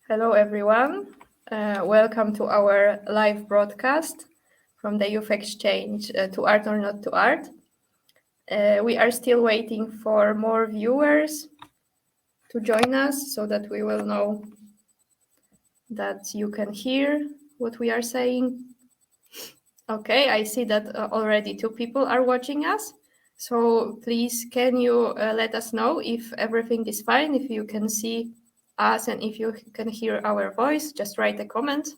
Hello, everyone. Welcome to our live broadcast from the Youth Exchange to Art or Not to Art. We are still waiting for more viewers to join us so that we will know that you can hear what we are saying. Okay, I see that already 2 people are watching us. So please, can you let us know if everything is fine, if you can see us and if you can hear our voice? Just write a comment.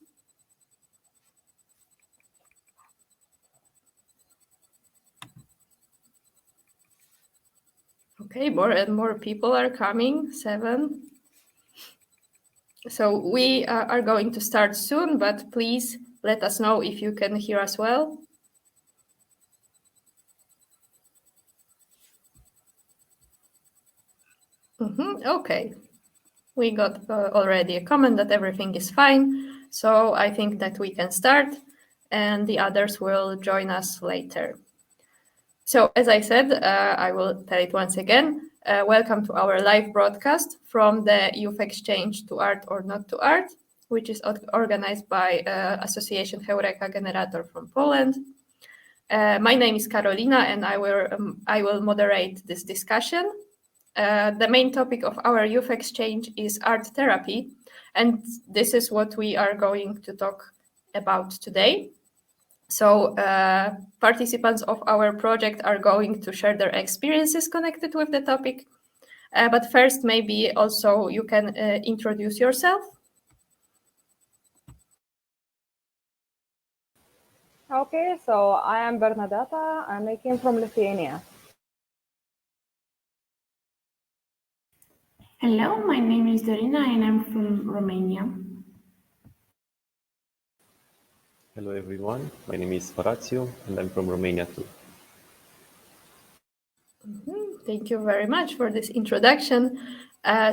Okay, more and more people are coming, 7. So we are going to start soon, but please let us know if you can hear us well. Okay, we got already a comment that everything is fine. So I think that we can start and the others will join us later. So as I said, I will tell it once again. Welcome to our live broadcast from the Youth Exchange to Art or Not to Art, which is organized by Association HEureka Generator from Poland. My name is Karolina and I will moderate this discussion. The main topic of our Youth Exchange is art therapy, and this is what we are going to talk about today. So participants of our project are going to share their experiences connected with the topic. But first, maybe also you can introduce yourself. Okay, so I am Bernadetta and I came from Lithuania. Hello, my name is Dorina and I'm from Romania. Hello everyone, my name is Horatio and I'm from Romania too. Thank you very much for this introduction.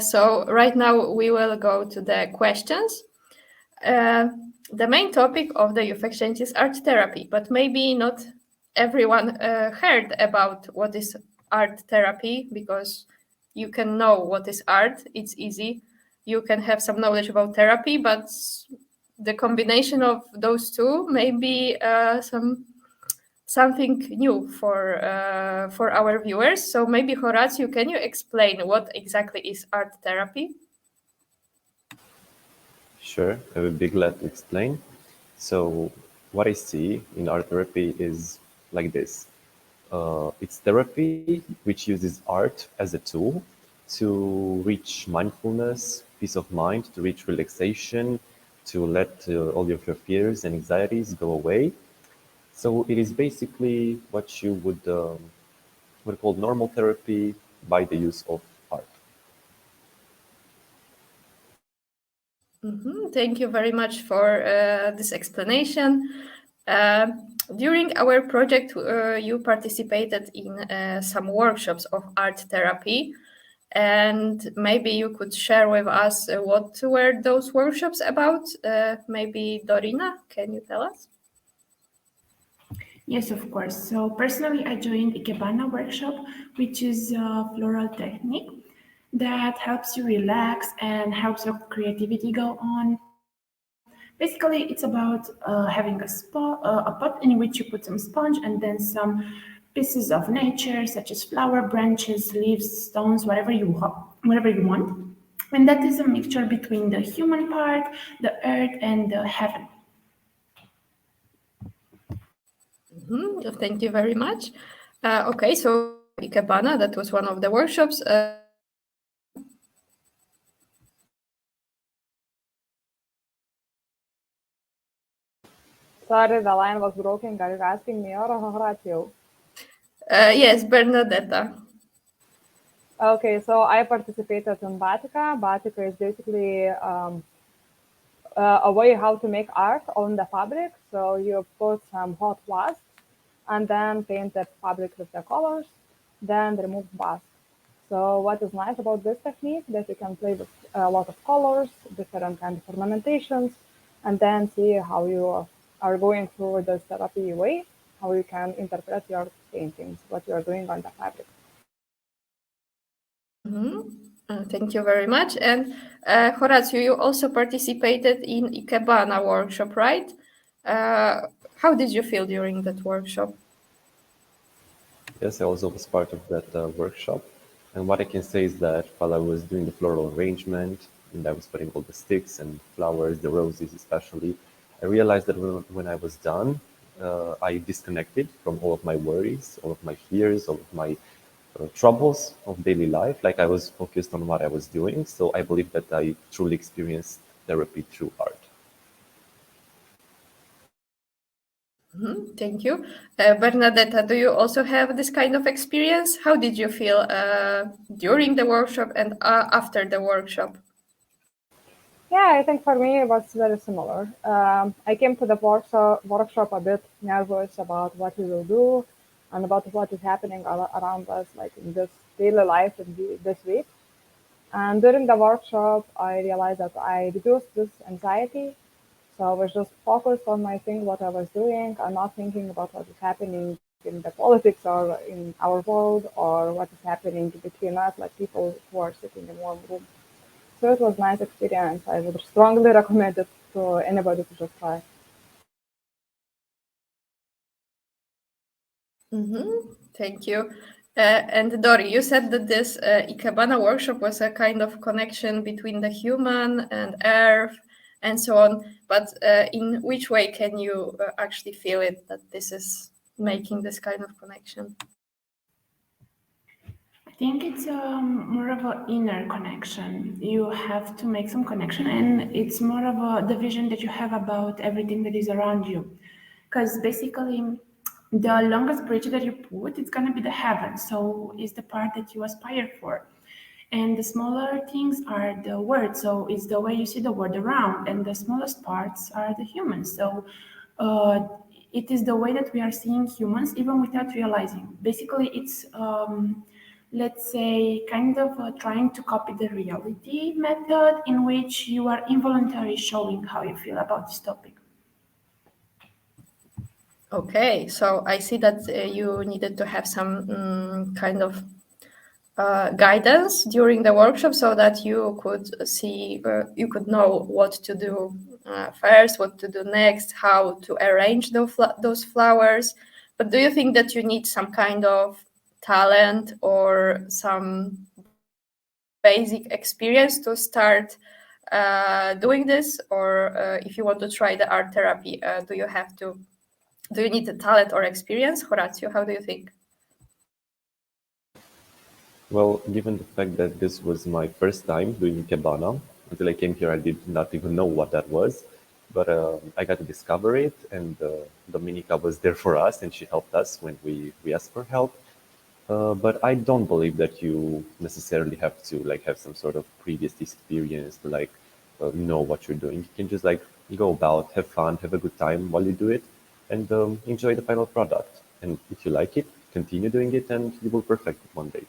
So right now we will go to the questions. The main topic of the Youth Exchange is art therapy, but maybe not everyone heard about what is art therapy, because you can know what is art, it's easy. You can have some knowledge about therapy, but the combination of those two may be something new for our viewers. So maybe Horatio, can you explain what exactly is art therapy? Sure, I will be glad to explain. So what I see in art therapy is like this. It's therapy which uses art as a tool to reach mindfulness, peace of mind, to reach relaxation, to let all of your fears and anxieties go away. So it is basically what you would call normal therapy by the use of art. Thank you very much for this explanation. During our project, you participated in some workshops of art therapy, and maybe you could share with us what were those workshops about. Maybe Dorina, can you tell us? Yes, of course. So personally, I joined Ikebana Workshop, which is a floral technique that helps you relax and helps your creativity go on. Basically, it's about having a pot in which you put some sponge and then some pieces of nature, such as flower, branches, leaves, stones, whatever you want. And that is a mixture between the human part, the earth, and the heaven. Thank you very much. Okay, so Ikebana, that was one of the workshops. Sorry, the line was broken. Are you asking me or Horatio? Yes, Bernadetta. Okay, so I participated in Buttock. Buttock is basically a way how to make art on the fabric. So you put some hot wax and then paint the fabric with the colors, then remove wax. So what is nice about this technique that you can play with a lot of colors, different kind of ornamentations, and then see how you are going through this therapy way, how you can interpret your paintings, what you are doing on the fabric. Thank you very much. And Horacio, you also participated in Ikebana Workshop, right? How did you feel during that workshop? Yes, I also was part of that workshop. And what I can say is that while I was doing the floral arrangement, and I was putting all the sticks and flowers, the roses especially, I realized that when I was done, I disconnected from all of my worries, all of my fears, all of my troubles of daily life. Like I was focused on what I was doing. So I believe that I truly experienced therapy through art. Thank you. Bernadetta, do you also have this kind of experience? How did you feel during the workshop and after the workshop? Yeah, I think for me it was very similar. I came to the workshop a bit nervous about what we will do and about what is happening around us, like in this daily life in this week. And during the workshop, I realized that I reduced this anxiety. So I was just focused on my thing, what I was doing, and not thinking about what is happening in the politics or in our world or what is happening between us, like people who are sitting in one room. So it was a nice experience. I would strongly recommend it to anybody to just try. Thank you. And Dori, you said that this Ikebana workshop was a kind of connection between the human and earth and so on. But in which way can you actually feel it that this is making this kind of connection? I think it's more of an inner connection. You have to make some connection, and it's more of the vision that you have about everything that is around you. Because basically, the longest bridge that you put, it's gonna be the heaven. So it's the part that you aspire for. And the smaller things are the words. So it's the way you see the world around, and the smallest parts are the humans. So uh, it is the way that we are seeing humans, even without realizing. Basically, it's let's say kind of trying to copy the reality method in which you are involuntarily showing how you feel about this topic. Okay, so I see that you needed to have some kind of guidance during the workshop so that you could see, you could know what to do first, what to do next, how to arrange those flowers. But do you think that you need some kind of talent or some basic experience to start doing this? Or if you want to try the art therapy, do you need the talent or experience? Horacio, how do you think? Well, given the fact that this was my first time doing Ikebana, until I came here, I did not even know what that was. But I got to discover it, and Dominica was there for us, and she helped us when we asked for help. But I don't believe that you necessarily have to like have some sort of previous experience to like know what you're doing. You can just like go about, have fun, have a good time while you do it, and enjoy the final product. And if you like it, continue doing it, and you will perfect it one day.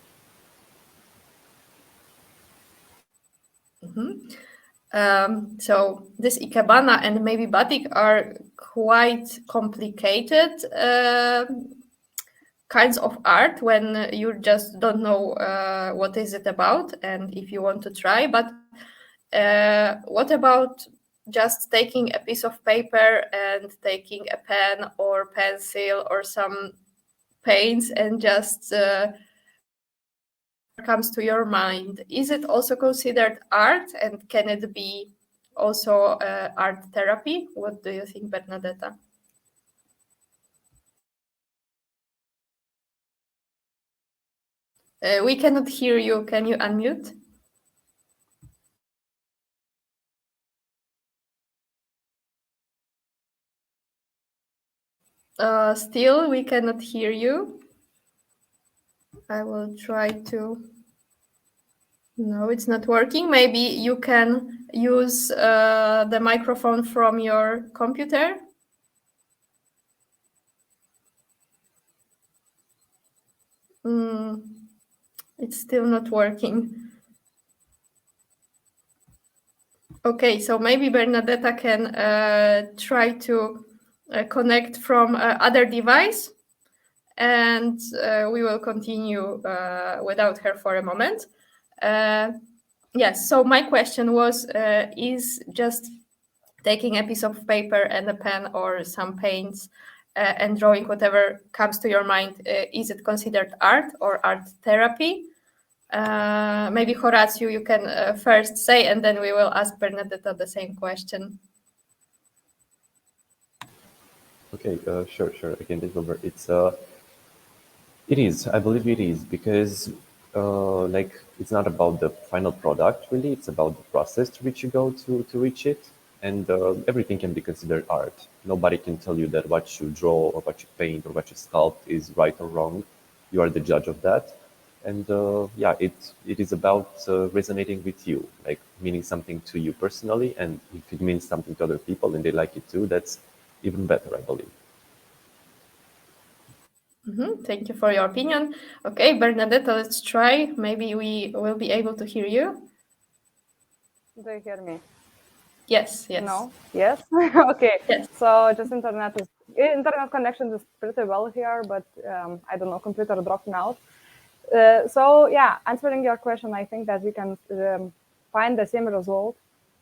So this Ikebana and maybe Batik are quite complicated kinds of art when you just don't know what is it about and if you want to try. But what about just taking a piece of paper and taking a pen or pencil or some paints and just comes to your mind? Is it also considered art, and can it be also art therapy? What do you think, Bernadetta? We cannot hear you. Can you unmute? Still, we cannot hear you. I will try to. No, it's not working. Maybe you can use the microphone from your computer. It's still not working. Okay, so maybe Bernadetta can try to connect from other device, and we will continue without her for a moment. Yes, so my question was, is just taking a piece of paper and a pen or some paints and drawing whatever comes to your mind, is it considered art or art therapy? Maybe Horatio, you can first say, and then we will ask Bernadetta the same question. Okay, sure. I can take over. It is. I believe it is because, like, it's not about the final product really. It's about the process to which you go to reach it, and everything can be considered art. Nobody can tell you that what you draw or what you paint or what you sculpt is right or wrong. You are the judge of that, and yeah, it is about resonating with you, like meaning something to you personally, and if it means something to other people and they like it too, that's even better, I believe. Thank you for your opinion. Okay, Bernadetta, let's try. Maybe we will be able to hear you. Do you hear me? Yes. No? Yes? Okay. Yes. So just internet connection is pretty well here, but I don't know, computer dropping out. So yeah, answering your question, I think that we can find the same result.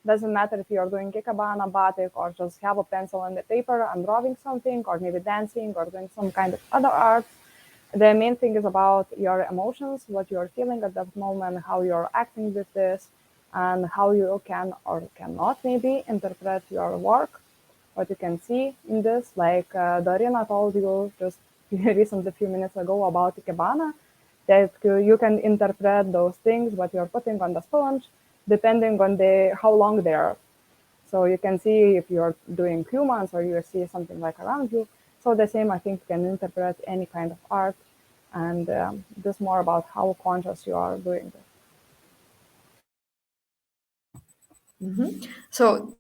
Doesn't matter if you're doing Ikebana, Buttock, or just have a pencil and the paper and drawing something, or maybe dancing, or doing some kind of other art. The main thing is about your emotions, what you're feeling at that moment, how you're acting with this, and how you can or cannot maybe interpret your work, what you can see in this. Like Darina told you just recently, a few minutes ago, about Ikebana, that you can interpret those things, what you're putting on the sponge, depending on how long they are. So you can see if you're doing humans or you see something like around you. So the same, I think, can interpret any kind of art, and this more about how conscious you are doing this. So,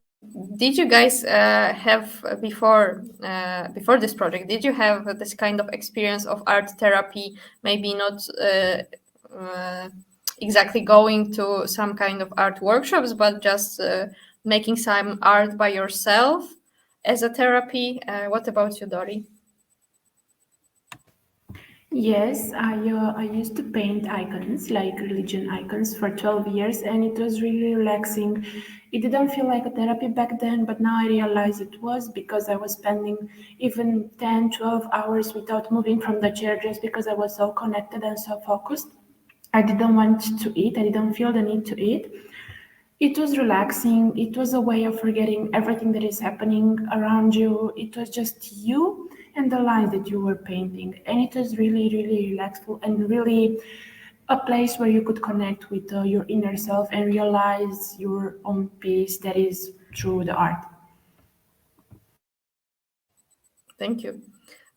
did you guys have before this project? Did you have this kind of experience of art therapy? Maybe not uh, exactly going to some kind of art workshops, but just making some art by yourself as a therapy. What about you, Dori? Yes, I used to paint icons, like religion icons, for 12 years, and it was really relaxing. It didn't feel like a therapy back then, but now I realize it was because I was spending even 10, 12 hours without moving from the chair just because I was so connected and so focused. I didn't want to eat, I didn't feel the need to eat. It was relaxing. It was a way of forgetting everything that is happening around you. It was just you and the lines that you were painting. And it was really, really relaxful and really a place where you could connect with your inner self and realize your own peace that is through the art. Thank you.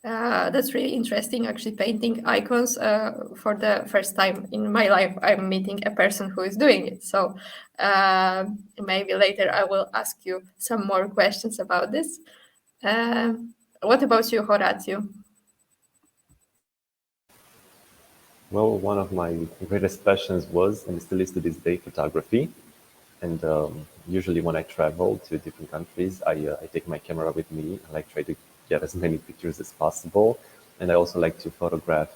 That's really interesting. Actually, painting icons for the first time in my life, I'm meeting a person who is doing it. So maybe later I will ask you some more questions about this. What about you, Horatio? Well, one of my greatest passions was, and still is to this day, photography. And usually when I travel to different countries, I take my camera with me. I like try to get as many pictures as possible. And I also like to photograph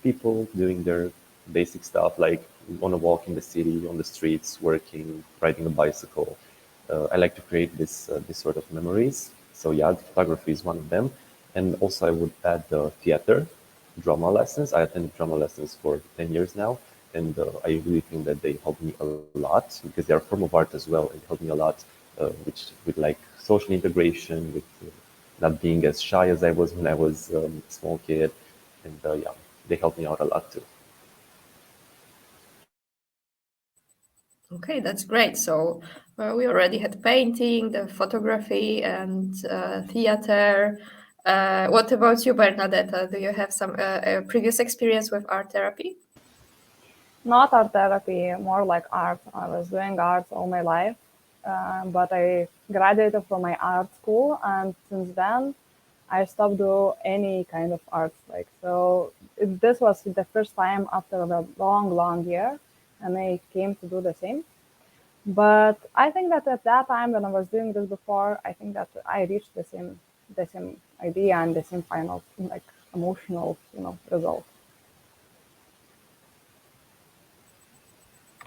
people doing their basic stuff, like on a walk in the city, on the streets, working, riding a bicycle. I like to create this sort of memories. So yeah, photography is one of them. And also I would add the theater, drama lessons. I attended drama lessons for 10 years now, and I really think that they help me a lot because they are a form of art as well. It helped me a lot, which with like social integration, with not being as shy as I was when I was a small kid, and yeah, they helped me out a lot too. Okay, that's great. So we already had painting, the photography, and theater. What about you, Bernadetta? Do you have some previous experience with art therapy? Not art therapy, more like art. I was doing art all my life, but I graduated from my art school, and since then, I stopped doing any kind of art. Like so, this was the first time after a long, long year, and I came to do the same. But I think that at that time when I was doing this before, I think that I reached the same idea and the same final like emotional result.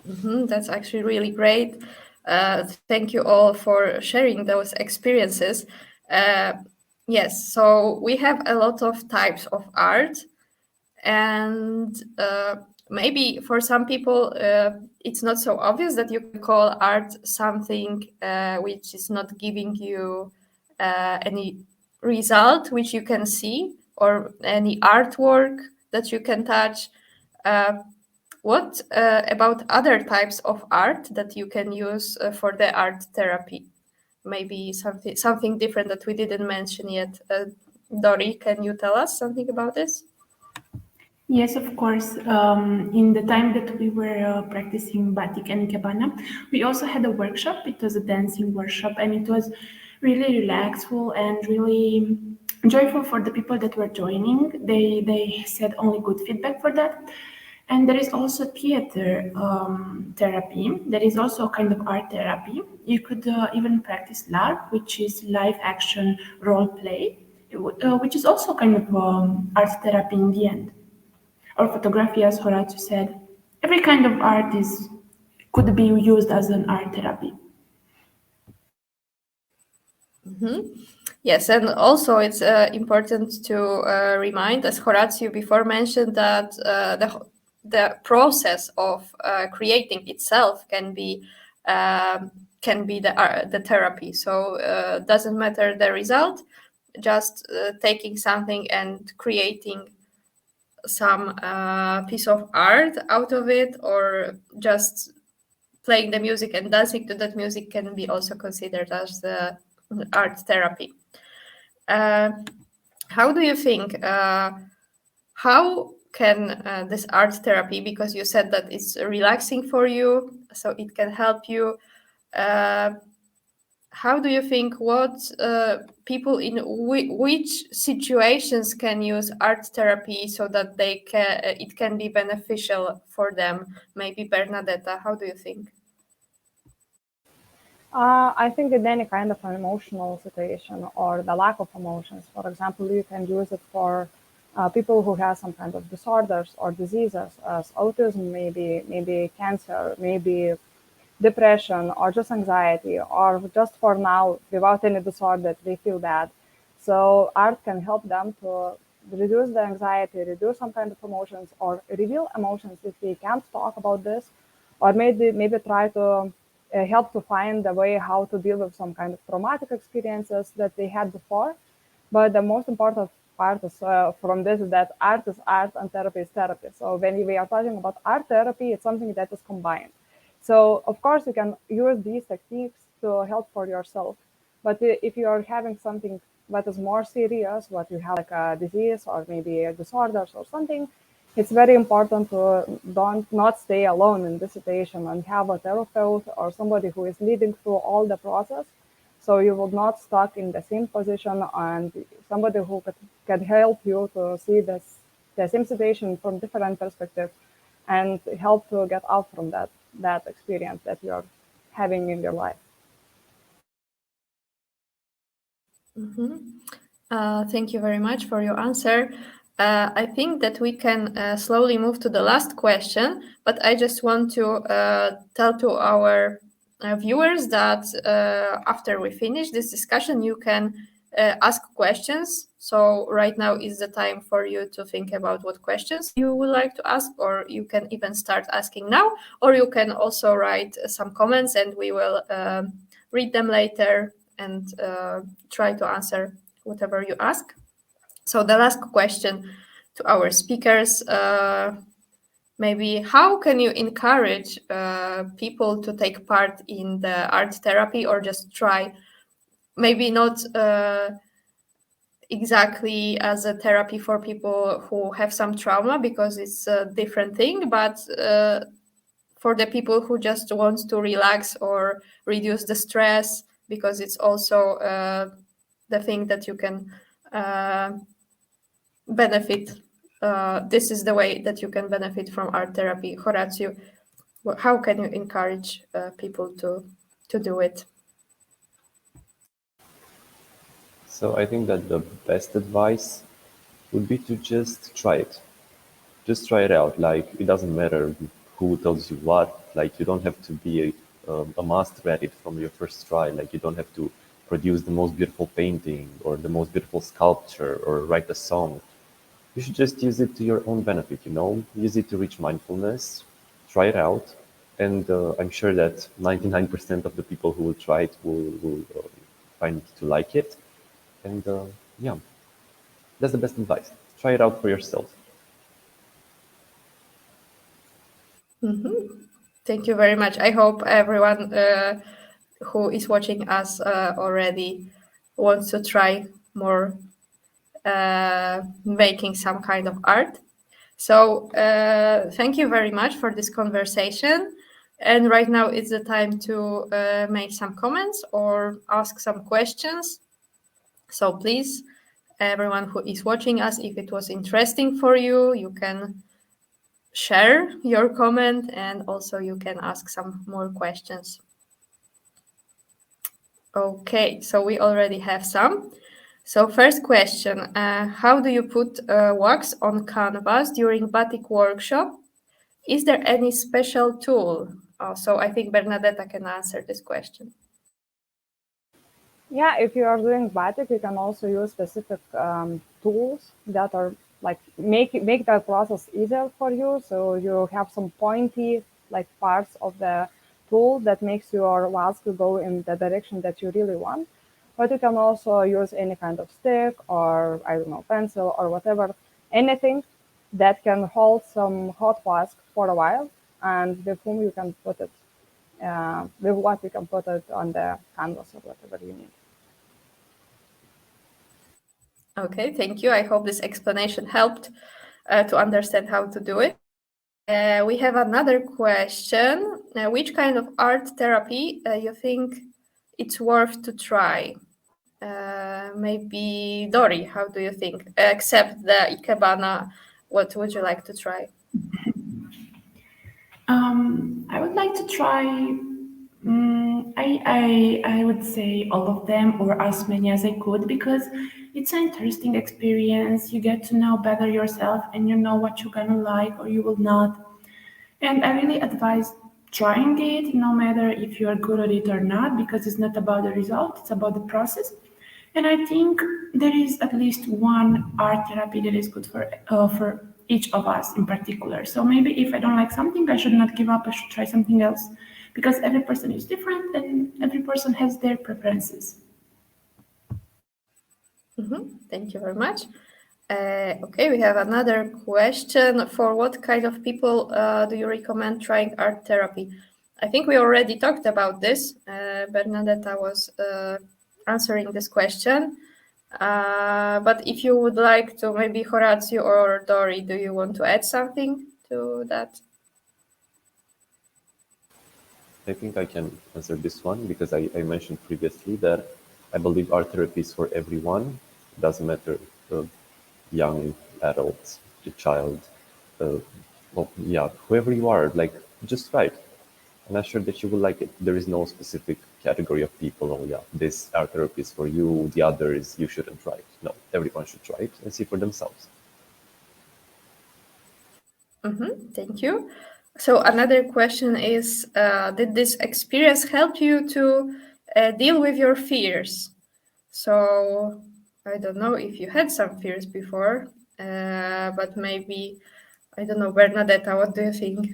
That's actually really great. Thank you all for sharing those experiences. Yes, so we have a lot of types of art, and maybe for some people it's not so obvious that you can call art something which is not giving you any result which you can see, or any artwork that you can touch. Uh, what about other types of art that you can use for the art therapy? Maybe something different that we didn't mention yet. Dori, can you tell us something about this? Yes, of course. In the time that we were practicing Batik and Ikebana, we also had a workshop. It was a dancing workshop, and it was really relaxful and really joyful for the people that were joining. They said only good feedback for that. And there is also theater therapy. There is also a kind of art therapy. You could even practice LARP, which is live action role play, which is also kind of art therapy in the end, or photography, as Horatio said. Every kind of art is could be used as an art therapy. Yes, and also it's important to remind, as Horatio before mentioned, that the process of creating itself can be the therapy. So doesn't matter the result, just taking something and creating some piece of art out of it, or just playing the music and dancing to that music can be also considered as the art therapy. How do you think? How can this art therapy, because you said that it's relaxing for you, so it can help you. How do you think what people in which situations can use art therapy so that it can be beneficial for them? Maybe Bernadetta, how do you think? I think in any kind of an emotional situation or the lack of emotions, for example, you can use it for people who have some kind of disorders or diseases, as autism, maybe cancer, maybe depression, or just anxiety, or just for now without any disorder they feel bad. So art can help them to reduce the anxiety, reduce some kind of emotions, or reveal emotions if they can't talk about this, or maybe try to help to find a way how to deal with some kind of traumatic experiences that they had before. But the most important part is, from this is that art is art and therapy is therapy. So when we are talking about art therapy, it's something that is combined. So of course you can use these techniques to help for yourself. But if you are having something that is more serious, what you have like a disease or maybe a disorders or something, it's very important to don't not stay alone in this situation and have a therapist or somebody who is leading through all the process. So you will not stuck in the same position, and somebody who can help you to see the same situation from different perspectives and help to get out from that experience that you're having in your life. Thank you very much for your answer. I think that we can slowly move to the last question, but I just want to tell to our viewers that after we finish this discussion, you can ask questions. So right now is the time for you to think about what questions you would like to ask, or you can even start asking now, or you can also write some comments and we will read them later and try to answer whatever you ask. So the last question to our speakers, maybe how can you encourage people to take part in the art therapy, or just try, maybe not exactly as a therapy for people who have some trauma, because it's a different thing, but for the people who just want to relax or reduce the stress, because it's also the thing that you can benefit. This is the way that you can benefit from art therapy. Horatio, how can you encourage people to do it? So I think that the best advice would be to just try it. Just try it out. Like, it doesn't matter who tells you what. Like, you don't have to be a master at it from your first try. Like, you don't have to produce the most beautiful painting or the most beautiful sculpture or write a song. You should just use it to your own benefit, you know? Use it to reach mindfulness, try it out, and I'm sure that 99% of the people who will try it will find to like it. And yeah, that's the best advice. Try it out for yourself. Thank you very much. I hope everyone who is watching us already wants to try more making some kind of art. So thank you very much for this conversation. And right now it's the time to make some comments or ask some questions. So please, everyone who is watching us, if it was interesting for you, you can share your comment and also you can ask some more questions. Okay, so we already have some. So first question, how do you put wax on canvas during Buttock workshop? Is there any special tool? So I think Bernadetta can answer this question. Yeah, if you are doing Buttock, you can also use specific tools that are like make that process easier for you. So you have some pointy like parts of the tool that makes your wax to go in the direction that you really want. But you can also use any kind of stick or I don't know, pencil or whatever, anything that can hold some hot wax for a while, and with whom you can put it, with what you can put it on the canvas or whatever you need. Okay, thank you. I hope this explanation helped to understand how to do it. We have another question. Which kind of art therapy you think it's worth to try? Maybe Dori, how do you think? Except the Ikebana, what would you like to try? I would like to try. I would say all of them or as many as I could because it's an interesting experience. You get to know better yourself and you know what you're gonna like or you will not. And I really advise trying it, no matter if you are good at it or not, because it's not about the result; it's about the process. And I think there is at least one art therapy that is good for each of us in particular. So maybe if I don't like something, I should not give up. I should try something else, because every person is different and every person has their preferences. Thank you very much. Okay, we have another question. For what kind of people do you recommend trying art therapy? I think we already talked about this. Bernadetta was answering this question. But if you would like to, maybe Horatio or Dori, do you want to add something to that? I think I can answer this one because I mentioned previously that I believe art therapy is for everyone. Doesn't matter, young, adults, the child, well, yeah, whoever you are, like, just try it. I'm not sure that you will like it. There is no specific category of people. Oh, yeah, this art therapy is for you. The other is you shouldn't try it. No, everyone should try it and see for themselves. Thank you. So another question is, did this experience help you to deal with your fears? So I don't know if you had some fears before, but maybe, I don't know, Bernadetta, what do you think?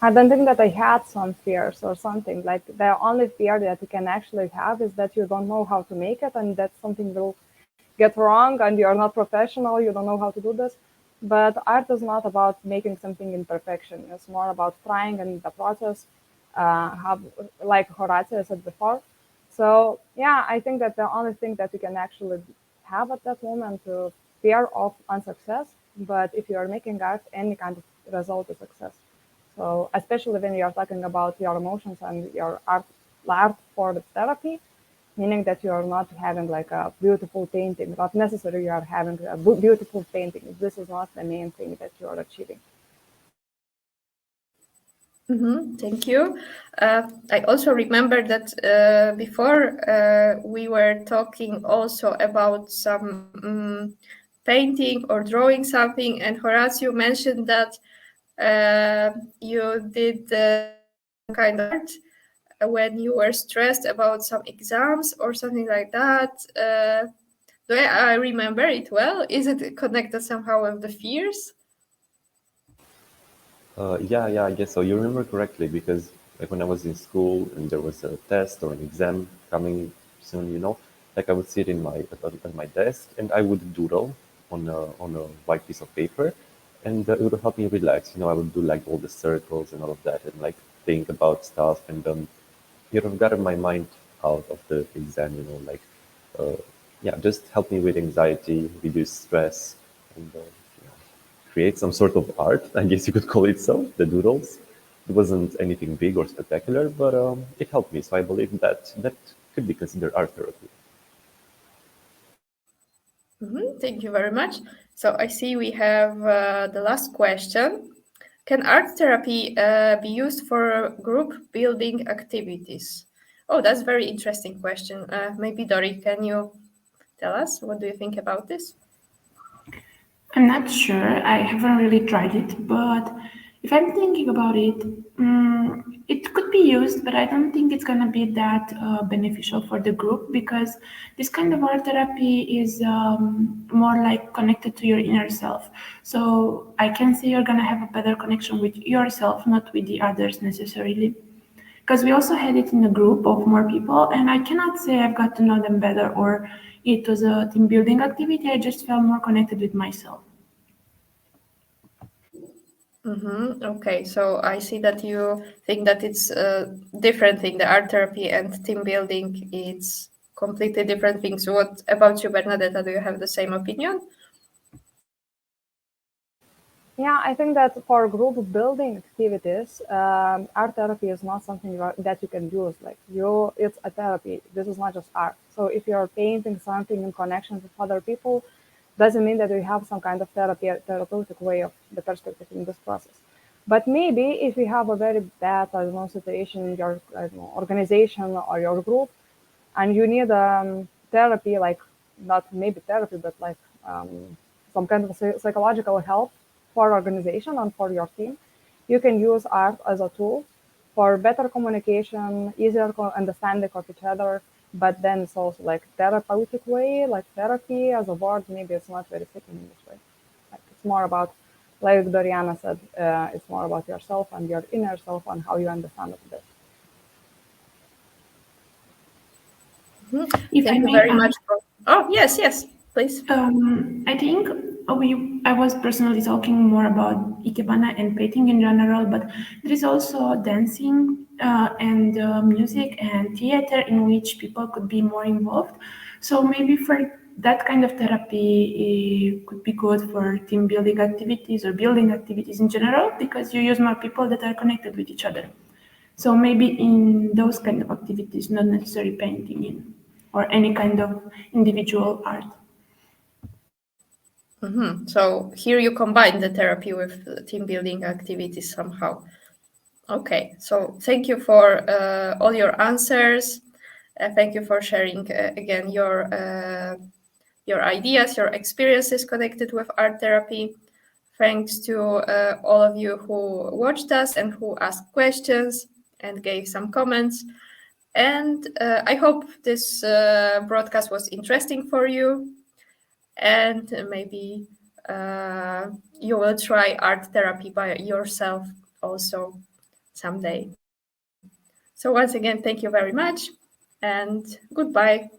I don't think that I had some fears or something. Like the only fear that you can actually have is that you don't know how to make it and that something will get wrong and you're not professional, you don't know how to do this. But art is not about making something in perfection. It's more about trying and the process, have, like Horatio said before. So yeah, I think that the only thing that you can actually have at that moment to fear of unsuccess. But if you are making art, any kind of result is success. So especially when you are talking about your emotions and your art for the therapy, meaning that you are not having like a beautiful painting, not necessarily you are having a beautiful painting. This is not the main thing that you are achieving. Thank you. I also remember that before we were talking also about some painting or drawing something, and Horatio mentioned that you did some kind of art when you were stressed about some exams or something like that. Do I remember it well? Is it connected somehow with the fears? Yeah, I guess so. You remember correctly because like when I was in school and there was a test or an exam coming soon, like I would sit in my at my desk and I would doodle on a white piece of paper, and it would help me relax. I would do like all the circles and all of that, and like think about stuff and got my mind out of the exam. Uh, yeah, just help me with anxiety, reduce stress, and create some sort of art. I guess you could call it so. The doodles. It wasn't anything big or spectacular, but it helped me. So I believe that could be considered art therapy. Thank you very much. So I see we have the last question. Can art therapy be used for group building activities? Oh, that's a very interesting question. Maybe Dori, can you tell us what do you think about this? I'm not sure. I haven't really tried it, but if I'm thinking about it, it could be used, but I don't think it's gonna be that beneficial for the group because this kind of art therapy is more like connected to your inner self. So I can say you're gonna have a better connection with yourself, not with the others necessarily. Because we also had it in a group of more people, and I cannot say I've got to know them better or it was a team building activity. I just felt more connected with myself. Okay, so I see that you think that it's a different thing. The art therapy and team building, it's completely different things. What about you, Bernadetta? Do you have the same opinion? Yeah, I think that for group building activities, art therapy is not something that you can use. Like it's a therapy. This is not just art. So if you're painting something in connection with other people, doesn't mean that you have some kind of therapeutic way of the perspective in this process. But maybe if you have a very bad, I don't know, situation in your organization or your group, and you need therapy, like not maybe therapy, but like some kind of psychological help for organization and for your team, you can use art as a tool for better communication, easier understanding of each other. But then it's also like therapeutic way, like therapy as a word, maybe it's not very fitting in this way. Like it's more about, like Doriana said, it's more about yourself and your inner self and how you understand it. If I Thank you may very add, much. Oh, yes, please. I think I was personally talking more about Ikebana and painting in general, but there is also dancing and music and theater in which people could be more involved. So maybe for that kind of therapy, it could be good for team building activities or building activities in general because you use more people that are connected with each other. So maybe in those kind of activities, not necessarily painting in or any kind of individual art. So here you combine the therapy with the team building activities somehow. Okay, so thank you for all your answers. Thank you for sharing again your ideas, your experiences connected with art therapy. Thanks to all of you who watched us and who asked questions and gave some comments. And I hope this broadcast was interesting for you. And maybe you will try art therapy by yourself also someday. So once again, thank you very much and goodbye.